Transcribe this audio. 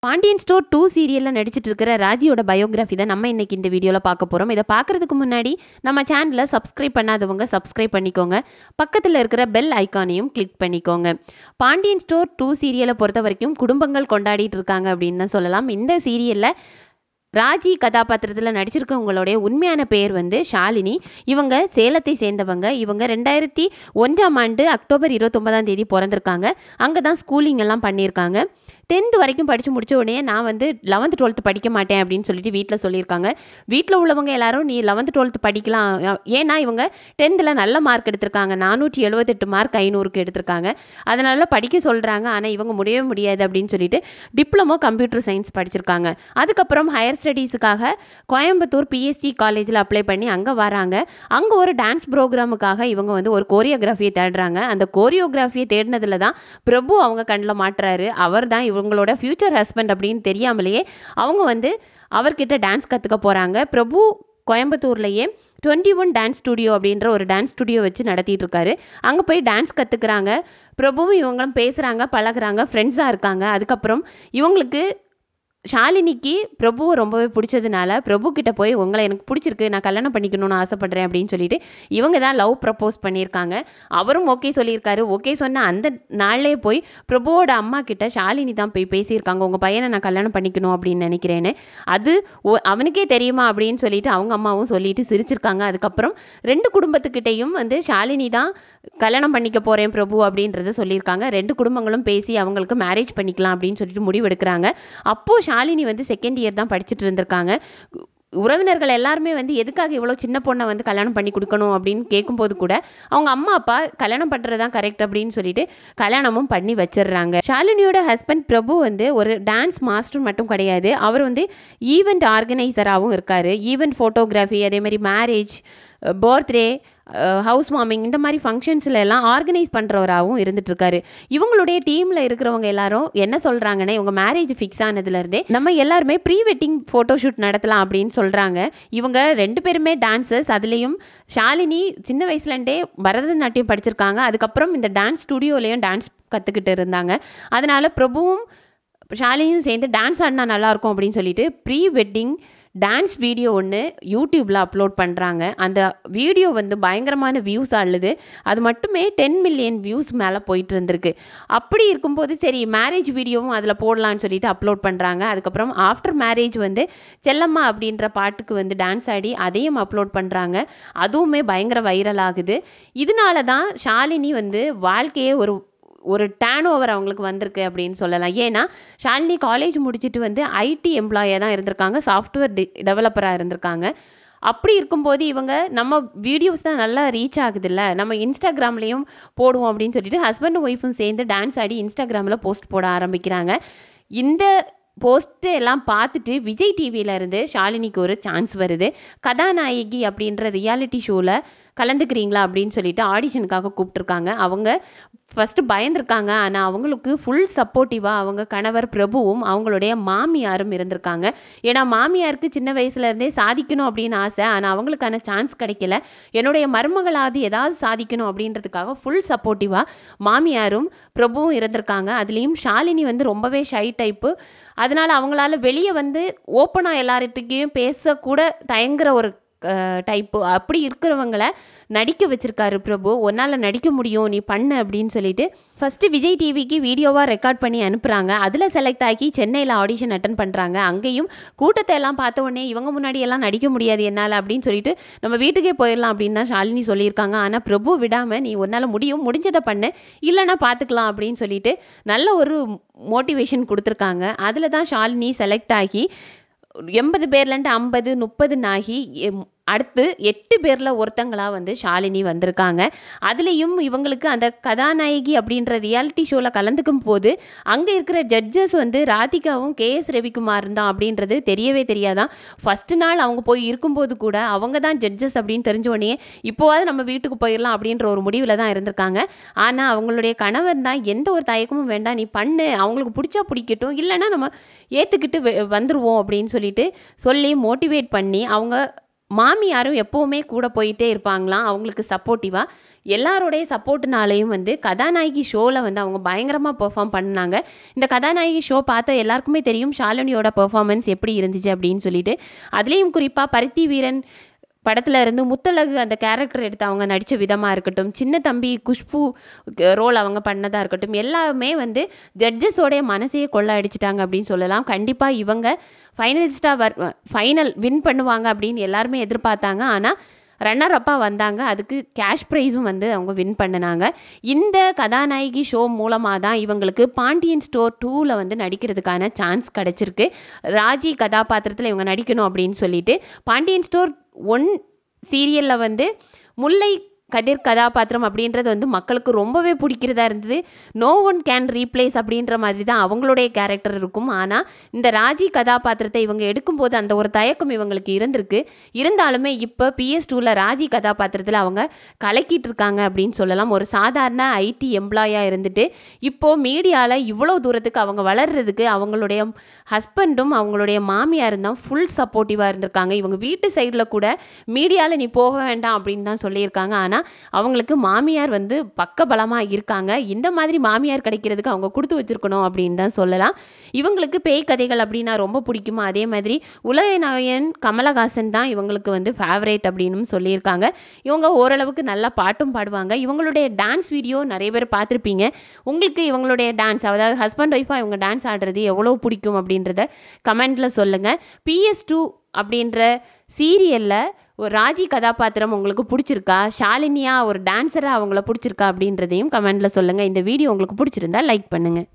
Pandian store 2 சீரியல்ல நடிச்சிட்டு இருக்கிற ராஜியோட பயோகிராஃபி தான் நம்ம இன்னைக்கு இந்த வீடியோல பார்க்க போறோம். இதை பார்க்கறதுக்கு முன்னாடி நம்ம சேனலை சப்ஸ்கிரைப் பண்ணாதவங்க சப்ஸ்கிரைப் பண்ணிக்கோங்க. பக்கத்தில் இருக்கிற பெல் ஐக்கானையும் கிளிக் பண்ணிக்கோங்க. பாண்டியன் ஸ்டோர் 2 சீரியலை பொறுத்த வரைக்கும் குடும்பங்கள் கொண்டாடிட்டு இருக்காங்க அப்படின்னு தான் சொல்லலாம். இந்த சீரியல்ல ராஜி கதாபாத்திரத்தில் நடிச்சிருக்கவங்களுடைய உண்மையான பெயர் வந்து ஷாலினி. இவங்க சேலத்தை சேர்ந்தவங்க. இவங்க 2001 அக்டோபர் 29 பிறந்திருக்காங்க. அங்கே தான் ஸ்கூலிங் எல்லாம் பண்ணியிருக்காங்க. 10th வரைக்கும் படித்து முடித்த உடனே நான் வந்து 11th 12th படிக்க மாட்டேன் அப்படின்னு சொல்லிட்டு வீட்டில் சொல்லியிருக்காங்க. வீட்டில் உள்ளவங்க எல்லாரும் நீ 11th 12th படிக்கலாம், ஏன்னா இவங்க 10th நல்ல மார்க் எடுத்திருக்காங்க. 478 மார்க் 500க்கு எடுத்திருக்காங்க. அதனால படிக்க சொல்கிறாங்க. ஆனால் இவங்க முடியவே முடியாது அப்படின்னு சொல்லிட்டு டிப்ளமோ கம்ப்யூட்டர் சயின்ஸ் படிச்சிருக்காங்க. அதுக்கப்புறம் ஹையர் ஸ்டடீஸுக்காக கோயம்புத்தூர் பிஎஸ்சி காலேஜில் அப்ளை பண்ணி அங்கே வராங்க. அங்கே ஒரு டான்ஸ் ப்ரோக்ராமுக்காக இவங்க வந்து ஒரு கோரியோகிராஃபியை தேடுறாங்க. அந்த கோரியோகிராஃபியை தேடினதில் தான் பிரபு அவங்க கண்ணில் மாட்டுறாரு. அவர் தான் இவங்களோட ஃபியூச்சர் ஹஸ்பண்ட் அப்படின்னு தெரியாமலேயே அவங்க வந்து அவர்கிட்ட டான்ஸ் கற்றுக்க போகிறாங்க. பிரபு கோயம்புத்தூர்லேயே 21 டான்ஸ் ஸ்டுடியோ அப்படின்ற ஒரு டான்ஸ் ஸ்டுடியோ வச்சு நடத்திட்டு இருக்காரு. அங்கே போய் டான்ஸ் கற்றுக்குறாங்க. பிரபுவும் இவங்களும் பேசுகிறாங்க, பழகுறாங்க, ஃப்ரெண்ட்ஸாக இருக்காங்க. அதுக்கப்புறம் இவங்களுக்கு ஷாலினிக்கு பிரபுவை ரொம்பவே பிடிச்சதுனால பிரபு கிட்ட போய் உங்களை எனக்கு பிடிச்சிருக்கு, நான் கல்யாணம் பண்ணிக்கணும்னு ஆசைப்படுறேன் அப்படின்னு சொல்லிட்டு இவங்க தான் லவ் ப்ரப்போஸ் பண்ணியிருக்காங்க. அவரும் ஓகே சொல்லியிருக்காரு. ஓகே சொன்ன அந்த நாள்லேயே போய் பிரபுவோட அம்மா கிட்ட ஷாலினி தான் போய் பேசியிருக்காங்க, உங்கள் பையனை நான் கல்யாணம் பண்ணிக்கணும் அப்படின்னு நினைக்கிறேன்னு. அது அவனுக்கே தெரியுமா அப்படின்னு சொல்லிட்டு அவங்க அம்மாவும் சொல்லிட்டு சிரிச்சிருக்காங்க. அதுக்கப்புறம் 2 குடும்பத்துக்கிட்டையும் வந்து ஷாலினி தான் கல்யாணம் பண்ணிக்க போகிறேன் பிரபு அப்படின்றத சொல்லியிருக்காங்க. 2 குடும்பங்களும் பேசி அவங்களுக்கு மேரேஜ் பண்ணிக்கலாம் அப்படின்னு சொல்லிட்டு முடிவெடுக்கிறாங்க. அப்போது ஷாலினி வந்து 2nd இயர் தான் படிச்சுட்டு இருந்திருக்காங்க. உறவினர்கள் எல்லாருமே வந்து எதுக்காக இவ்வளோ சின்ன பொண்ணை வந்து கல்யாணம் பண்ணி கொடுக்கணும் அப்படின்னு கேட்கும்போது கூட அவங்க அம்மா அப்பா கல்யாணம் பண்ணுறது தான் கரெக்ட் அப்படின்னு சொல்லிட்டு கல்யாணமும் பண்ணி வச்சிடுறாங்க. ஷாலினியோட ஹஸ்பண்ட் பிரபு வந்து ஒரு டான்ஸ் மாஸ்டர் மட்டும் கிடையாது, அவர் வந்து ஈவெண்ட் ஆர்கனைசராகவும் இருக்கார். ஈவெண்ட் ஃபோட்டோகிராஃபி, அதே மாதிரி மேரேஜ், பர்த்டே, ஹவுஸ் வார்மிங், இந்த மாதிரி ஃபங்க்ஷன்ஸில் எல்லாம் ஆர்கனைஸ் பண்ணுறவராகவும் இருந்துகிட்ருக்காரு. இவங்களுடைய டீமில் இருக்கிறவங்க எல்லாரும் என்ன சொல்கிறாங்கன்னா, இவங்க மேரேஜ் ஃபிக்ஸ் ஆனதுலேருந்தே நம்ம எல்லாருமே ப்ரீ வெட்டிங் ஃபோட்டோஷூட் நடத்தலாம் அப்படின்னு சொல்கிறாங்க. இவங்க 2 பேருமே டான்ஸர்ஸ். அதுலேயும் ஷாலினி சின்ன வயசுலேருந்தே பரதநாட்டியம் படிச்சிருக்காங்க. அதுக்கப்புறம் இந்த டான்ஸ் ஸ்டுடியோலேயும் டான்ஸ் கற்றுக்கிட்டு இருந்தாங்க. அதனால் பிரபுவும் ஷாலினியும் சேர்ந்து டான்ஸ் ஆடினா நல்லாயிருக்கும் அப்படின்னு சொல்லிட்டு ப்ரீ வெட்டிங் டான்ஸ் வீடியோ ஒன்று யூடியூப்பில் அப்லோட் பண்ணுறாங்க. அந்த வீடியோ வந்து பயங்கரமான வியூஸ் ஆளுது. அது மட்டுமே 10 மில்லியன் வியூஸ் மேலே போயிட்டு இருந்திருக்கு. அப்படி இருக்கும்போது சரி மேரேஜ் வீடியோவும் அதில் போடலான்னு சொல்லிட்டு அப்லோட் பண்ணுறாங்க. அதுக்கப்புறம் ஆஃப்டர் மேரேஜ் வந்து செல்லம்மா அப்படின்ற பாட்டுக்கு வந்து டான்ஸ் ஆடி அதையும் அப்லோட் பண்ணுறாங்க. அதுவுமே பயங்கர வைரல் ஆகுது. இதனால தான் ஷாலினி வந்து வாழ்க்கையே ஒரு டேர்ன் ஓவர் அவங்களுக்கு வந்திருக்கு அப்படின்னு சொல்லலாம். ஏன்னா ஷாலினி காலேஜ் முடிச்சுட்டு வந்து ஐடி எம்ப்ளாயாக தான் இருந்திருக்காங்க, சாஃப்ட்வேர் டெவலப்பராக இருந்திருக்காங்க. அப்படி இருக்கும்போது இவங்க நம்ம வீடியோஸ் தான் நல்லா ரீச் ஆகுதுல்ல, நம்ம இன்ஸ்டாகிராம்லேயும் போடுவோம் அப்படின்னு சொல்லிட்டு ஹஸ்பண்ட் ஒய்ஃபும் சேர்ந்து டான்ஸ் ஆடி இன்ஸ்டாகிராமில் போஸ்ட் போட ஆரம்பிக்கிறாங்க. இந்த போஸ்ட்டு எல்லாம் பார்த்துட்டு விஜய் டிவியிலேருந்து ஷாலினிக்கு ஒரு சான்ஸ் வருது. கதாநாயகி அப்படின்ற ரியாலிட்டி ஷோவில் கலந்துக்கிறீங்களா அப்படின்னு சொல்லிட்டு ஆடிஷனுக்காக கூப்பிட்ருக்காங்க. அவங்க ஃபஸ்ட்டு பயந்துருக்காங்க. ஆனால் அவங்களுக்கு ஃபுல் சப்போர்ட்டிவாக அவங்க கணவர் பிரபுவும் அவங்களுடைய மாமியாரும் இருந்திருக்காங்க. ஏன்னா மாமியாருக்கு சின்ன வயசுலேருந்தே சாதிக்கணும் அப்படின்னு ஆசை, ஆனால் அவங்களுக்கான சான்ஸ் கிடைக்கல. என்னுடைய மருமகளாவது ஏதாவது சாதிக்கணும் அப்படின்றதுக்காக ஃபுல் சப்போர்ட்டிவாக மாமியாரும் பிரபுவும் இருந்திருக்காங்க. அதுலேயும் ஷாலினி வந்து ரொம்பவே ஷை டைப்பு. அதனால் அவங்களால வெளியே வந்து ஓப்பனாக எல்லார்கிட்டையும் பேசக்கூட தயங்குற ஒரு டைப்பு. அப்படி இருக்கிறவங்கள நடிக்க வச்சிருக்காரு பிரபு. உன்னால் நடிக்க முடியும், நீ பண்ணு அப்படின்னு சொல்லிட்டு ஃபஸ்ட்டு விஜய் டிவிக்கு வீடியோவாக ரெக்கார்ட் பண்ணி அனுப்புகிறாங்க. அதில் செலக்ட் ஆகி சென்னையில் ஆடிஷன் அட்டன் பண்ணுறாங்க. அங்கேயும் கூட்டத்தை எல்லாம் பார்த்த உடனே இவங்க முன்னாடி எல்லாம் நடிக்க முடியாது என்னால் அப்படின்னு சொல்லிட்டு நம்ம வீட்டுக்கே போயிடலாம் அப்படின்னு தான் ஷாலினி சொல்லியிருக்காங்க. ஆனால் பிரபு விடாமல் நீ உன்னால் முடியும், முடிஞ்சதை பண்ணு, இல்லைன்னா பார்த்துக்கலாம் அப்படின்னு சொல்லிட்டு நல்ல ஒரு மோட்டிவேஷன் கொடுத்துருக்காங்க. அதில் தான் ஷாலினி செலக்ட் ஆகி 80 பேர்லேருந்து 50 30 ஆகி அடுத்து 8 பேரில் ஒருத்தங்களாக வந்து ஷாலினி வந்திருக்காங்க. அதுலேயும் இவங்களுக்கு அந்த கதாநாயகி அப்படின்ற ரியாலிட்டி ஷோவில் கலந்துக்கும் போது அங்கே இருக்கிற ஜட்ஜஸ் வந்து ராதிகாவும் KS ரவிக்குமார் தான் அப்படின்றது தெரியவே தெரியாதான். ஃபஸ்ட்டு நாள் அவங்க போய் இருக்கும்போது கூட அவங்க தான் ஜட்ஜஸ் அப்படின்னு தெரிஞ்சோடனே இப்போவாது நம்ம வீட்டுக்கு போயிடலாம் அப்படின்ற ஒரு முடிவில் தான் இருந்திருக்காங்க. ஆனால் அவங்களுடைய கணவர் தான் எந்த ஒரு தயக்கமும் வேண்டாம், நீ பண்ணு, அவங்களுக்கு பிடிச்சா பிடிக்கட்டும், இல்லைன்னா நம்ம ஏற்றுக்கிட்டு வந்துடுவோம் அப்படின்னு சொல்லி மோட்டிவேட் பண்ணி அவங்க மாமியாரும் எப்போவுமே கூட போயிட்டே இருப்பாங்களாம் அவங்களுக்கு சப்போர்ட்டிவாக. எல்லாரோடைய சப்போர்ட்னாலையும் வந்து கதாநாயகி ஷோவில் வந்து அவங்க பயங்கரமாக பெர்ஃபார்ம் பண்ணாங்க. இந்த கதாநாயகி ஷோ பார்த்த எல்லாருக்குமே தெரியும் ஷாலினியோட பெர்ஃபார்மன்ஸ் எப்படி இருந்துச்சு அப்படின்னு சொல்லிட்டு. அதுலேயும் குறிப்பாக பருத்தி வீரன் படத்தில் இருந்து முத்தழகு அந்த கேரக்டர் எடுத்து அவங்க நடித்த விதமாக இருக்கட்டும், சின்ன தம்பி குஷ்பு ரோல் அவங்க பண்ணதாக இருக்கட்டும், எல்லாமே வந்து ஜட்ஜஸோடைய மனசையே கொள்ள அடிச்சிட்டாங்க அப்படின்னு சொல்லலாம். கண்டிப்பாக இவங்க ஃபைனல் வின் பண்ணுவாங்க அப்படின்னு எல்லாருமே எதிர்பார்த்தாங்க. ஆனால் ரன்னர் அப்பாக வந்தாங்க. அதுக்கு கேஷ் ப்ரைஸும் வந்து அவங்க வின் பண்ணினாங்க. இந்த கதாநாயகி ஷோ மூலமாக தான் இவங்களுக்கு பாண்டியன் ஸ்டோர் 2ல் வந்து நடிக்கிறதுக்கான சான்ஸ் கிடச்சிருக்கு. ராஜி கதாபாத்திரத்தில் இவங்க நடிக்கணும் அப்படின்னு சொல்லிட்டு. பாண்டியன் ஸ்டோர் 1 சீரியலில் வந்து முல்லை கதிர் கதாபாத்திரம் அப்படின்றது வந்து மக்களுக்கு ரொம்பவே பிடிக்கிறதா இருந்தது. நோ ஒன் கேன் ரீப்ளேஸ் அப்படின்ற மாதிரி தான் அவங்களுடைய கேரக்டர் இருக்கும். ஆனால் இந்த ராஜி கதாபாத்திரத்தை இவங்க எடுக்கும்போது அந்த ஒரு தயக்கம் இவங்களுக்கு இருந்திருக்கு. இருந்தாலுமே இப்போ PS2ல் ராஜி கதாபாத்திரத்தில் அவங்க கலக்கிட்டு இருக்காங்க அப்படின்னு சொல்லலாம். ஒரு சாதாரண IT எம்ப்ளாயாக இருந்துட்டு இப்போது மீடியாவில் இவ்வளோ தூரத்துக்கு அவங்க வளர்கிறதுக்கு அவங்களுடைய ஹஸ்பண்டும் அவங்களுடைய மாமியாரும் தான் ஃபுல் சப்போர்ட்டிவாக இருந்திருக்காங்க. இவங்க வீட்டு சைடில் கூட மீடியாவில் நீ போக வேண்டாம் அப்படின்னு தான் சொல்லியிருக்காங்க. ஆனால் அவங்களுக்கு மாமியார் வந்து பக்கபலமாக இருக்காங்க. இந்த மாதிரி மாமியார் கிடைக்கிறதுக்கு அவங்க கொடுத்து வச்சிருக்கணும் அப்படின்னு தான் சொல்லலாம். இவங்களுக்கு பேய் கதைகள் அப்படின்னா ரொம்ப பிடிக்குமா, அதே மாதிரி உலகநாயகன் கமலஹாசன் தான் இவங்களுக்கு வந்து ஃபேவரேட் அப்படின்னு சொல்லியிருக்காங்க. இவங்க ஓரளவுக்கு நல்லா பாட்டும் பாடுவாங்க. இவங்களுடைய டான்ஸ் வீடியோ நிறைய பேர் பார்த்துருப்பீங்க. உங்களுக்கு இவங்களுடைய டான்ஸ், அதாவது ஹஸ்பண்ட் ஒய்ஃபாக இவங்க டான்ஸ் ஆடுறது எவ்வளோ பிடிக்கும் அப்படின்றத கமெண்ட்டில் சொல்லுங்கள். PS2 அப்படின்ற சீரியலில் ஒரு ராஜி கதாபாத்திரம் உங்களுக்கு பிடிச்சிருக்கா, ஷாலினியா ஒரு டான்ஸராக அவங்கள பிடிச்சிருக்கா அப்படின்றதையும் கமெண்ட்டில் சொல்லுங்கள். இந்த வீடியோ உங்களுக்கு பிடிச்சிருந்தா லைக் பண்ணுங்கள்.